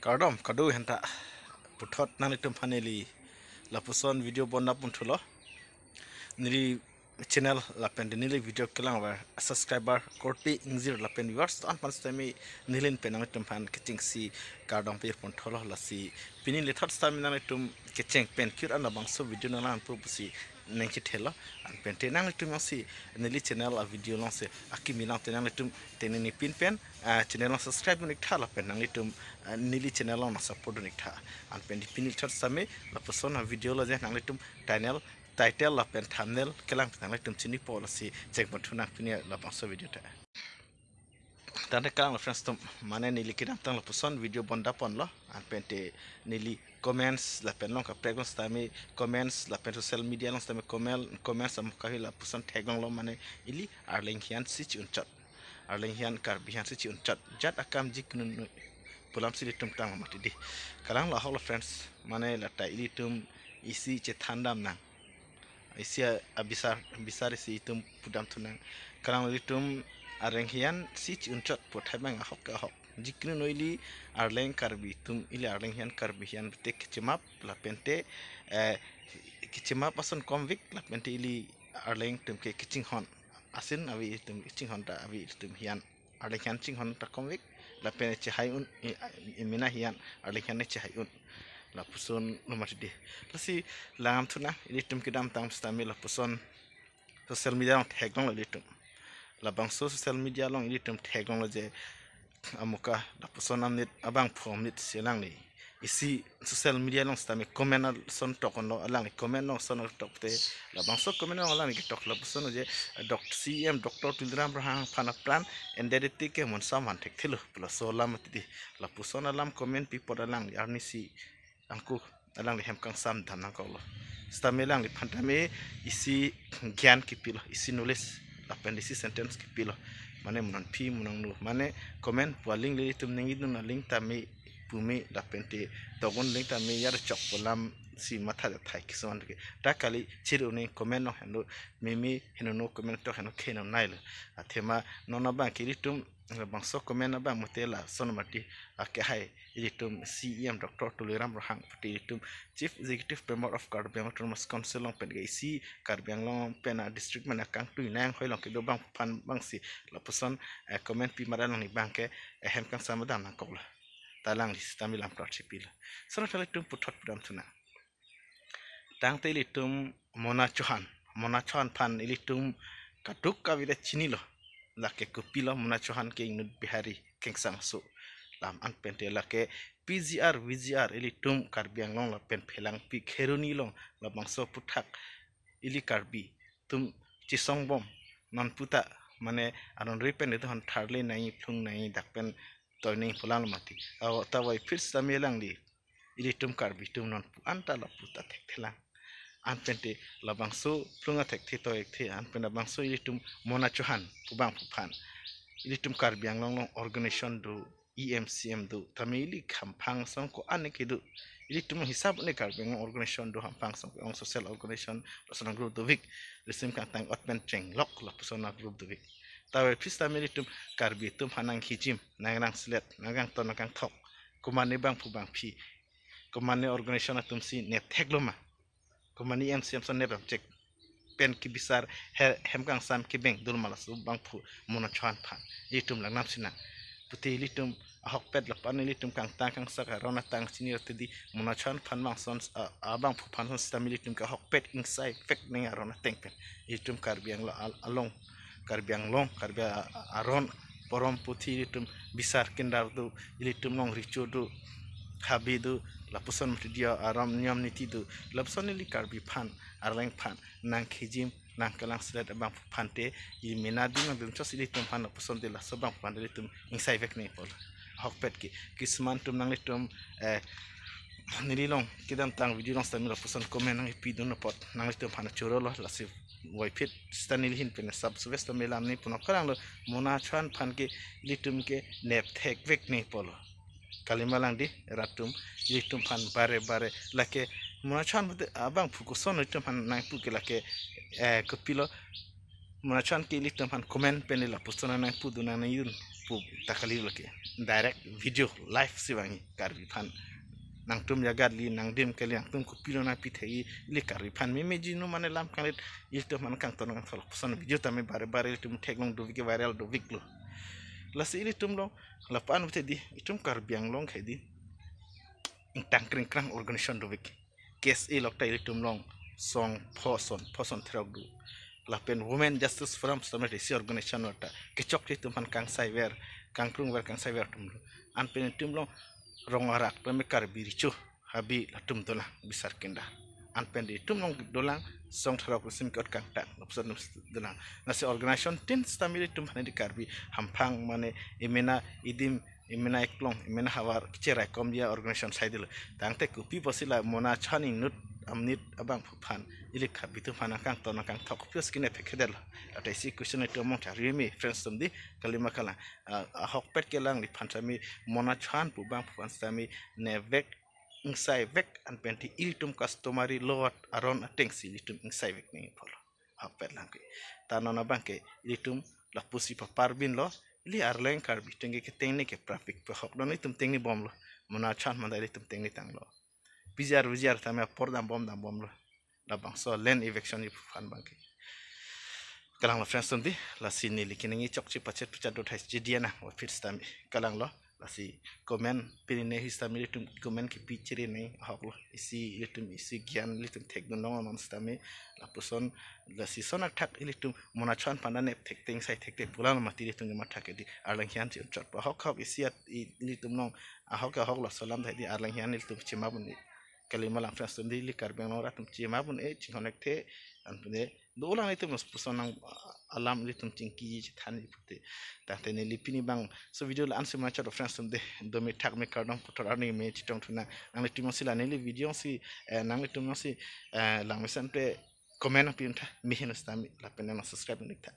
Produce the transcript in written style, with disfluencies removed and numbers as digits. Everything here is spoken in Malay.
Kardom kadu henta puthot nang itum paneli lapuson video bonda punthulo nili channel lapen nili video kelang war subscriber korti ingzir lapen viewers an panstami nilin penang itum pan kitching si kardom pir punthulo lasi pinin le third time nang itum kitching pen kir an bangso video nang pu pusi nang chithelo an pente nang itum si nili channel a video long se akimi nang tenang itum tenini pin pen channel long subscribe nik thala pen nang itum nili channel long support nik tha an pen pinil third same lapuson video lo je nang itum channel title la pen thumbnail kelang nang itum chini policy check button nang pinia la bangso video ta tanda kalang la friends tum mane nili kidam tang lapuson video bonda pon lo an pente nili comments la pen long ka pregnant stami comments la pen social media long stami comments am ka la puson tag long lo mane ili arling hian sich unchat arling hian kar bihan sich unchat jat akam jiknun pulam sili tum tang mati di kalang la hol friends mane la ta ili tum isi che thandam nang isi abisar isi tum pudam tunang kalang li tum arling hian sich unchat pothai bang ahok jiknu noili arleng karbi tum ili arleng hian karbi hian te kichimap la pente kichimap ason convict la pente ili arleng tum ke kiching hon asin awi tum kiching hon ta awi tum hian arleng hian ching hon ta convict la pente che hayun imina hian arleng hian che hayun la puson nomati de lasi langam thuna ili tum kidam tam stami la puson social media long thekong la tum la bang social media long ili tum thekong la je amuka lapuson amnit abang phomnit selang ni isi social media long stami comment son tokon lo alang comment long son tok te la bangso comment long alang ki tok lapuson je dr cm dr tildram rahang phana plan endediti ke mon saman thek thilu plus so lam ti lapuson alam comment people alang arni si angku alang li hem kang sam dhan nang ko lo stami lang li phantame isi gyan ki pilo isi knowledge appendix sentence ki pilo mane munan phi munang nu mane comment paling li tum ningi nu na link tami pumi la pente togon link tami yar chok polam si matha da thai kison ke ta kali chiru ni comment no hendo mimi hino no comment to heno kheno nail athema nona ba ki tum bangso comment na ba mutela sonmati ake hai ilitum cem dr tuliram rahang pati ilitum chief executive member of Karbiang autonomous council long pen si Karbiang long pen district mana kang tu nang hoi long ke do bang pan bang si lapuson comment pi maran ni bang ke hem kang samadam nang kol talang di tamilam prachipil sono ilitum puthot pudam tuna tang te ilitum mona chohan pan ilitum katuk ka vida chinilo lake kupilo mona chohan ke nud bihari kengsang so lam an pente lake pgr vgr ili tum Karbiang long la pen phelang pi kheruni long la bangso puthak ili karbi tum chisong bom non puta mane aron repen de hon tharle nai phung nai dakpen toy nei phulang mati aw tawai fits tamelang li ili tum karbi tum non anta la puta thek thelang an pente la bangso phunga thek the toy the an pen la bangso ili tum mona chohan pubang phan ili tum Karbiang long organization do EMCM do tamili khampang song ko anike do ili tum hisab ne Karbiang organization do hampang song ko social organization personal group do vik resim ka tang otmen cheng lok la personal group do vik tawe pista mili tum karbi tum hanang hijim nangang slet nangang ton nangang thok kumane bang phubang phi kumane organization tum si ne thekloma kumane EMCM son ne bam check pen ki bisar hemkang sam ki beng dul malas bang phu mona chan phan itum langnam sina puti litum ahok pet la pan litum kang tang kang sak rona tang sini tedi mona chan phan mang son abang phu phan son stamili litum ka hok pet inside fek ning rona teng pen itum Karbiang la along Karbiang long Karbiang aron porom puti litum bisar kindar du litum long richu du habi du lapuson dia aram nyam niti du lapson li karbi phan arleng phan nang khijim nang kalang slet abang phante i menadi ma bim chos ilitum phan lapuson de la sobang phan litum insai vek nei pol hokpet ki kisman tum nang litum nililong kidam tang video long stamila lapuson komen nang pi don pot nang litum phan churolo lasi wai fit stanil hin pen sub suvesta melam ni puno kalang lo mona chan phan ke litum ke nep thek vek nei pol kalimalang di ratum litum phan bare lake munachan abang fukuson litum phan nang puke lake kopilo munachan ke litum phan comment penila pustona nang puduna na yun pu takali lagi direct video live siwangi karbi fan nang tum jagat li nang dim kali nang tum kupilo na pithai li karbi fan memeji no mane lam kalit il to man kang to nang thol son video tame bare bare tum theklong do vike viral do viklo lasi ili tum long lapan bute di itum karbiang long khedi ing tangkring krang organization do vik kes e lokta ili tum long song phoson throk du lapen women justice forum summit isi organization wata kechok ti tum kang saiwer kangkrung wer kang saiwer tum an pen tum long rongarak tame karbi richu habi latum dola bisar kenda an pen di tum long dolang song throk sim kot kang tak lopson dolang nasi organization tin stamili tum hane di karbi hampang mane imena idim imena eklong imena hawar kicera kom dia organization saidil tangte kupi posila mona chani nut amnit abang phan ilik bitu phana kang to kang thok pios kine phekedel ata si question to mong thari mi friends tumdi kalima kala hok pet kelang di phan sami mona chan pu bang phan sami nevek insai vek an penti ilitum customary lot aron ateng si ilitum insai vek ni polo hok pet lang ke tanona bangke ilitum la pusi pa parbin lo li arleng karbi tenge ke teng ni ke traffic pe hok don itum teng ni bom lo mona chan mandai itum teng ni tang lo bijar tame por dam bom lo la bang so len eviction ni fan bangke kalang la friends tumdi la sini likinengi chokchi pachet pachat dot has jidiana wa fit stami kalang lo la si comment pirine histami litum comment ki pichiri nei haklo isi litum isi gyan litum teknolong non stami la puson la si sonak thak litum mona chan pandane thek teng sai thek te pulan mati litum ma thak di arlang hian chi chot pa hok isi at litum nong hok la salam thai di arlang hian litum chima bun kalima lang friends tumdi li karbeng ora tum chima bun e chinghonek the anpune dola nai tum pusonang alam litum chingki thani pute ta tene lipini bang so video la anse ma chat friends tumde do me thak me kardong putor ani me chitong thuna ang le timo sila ne video si nang le timo si lang me san pe comment pin tha mi hinus tami la pena subscribe nik tha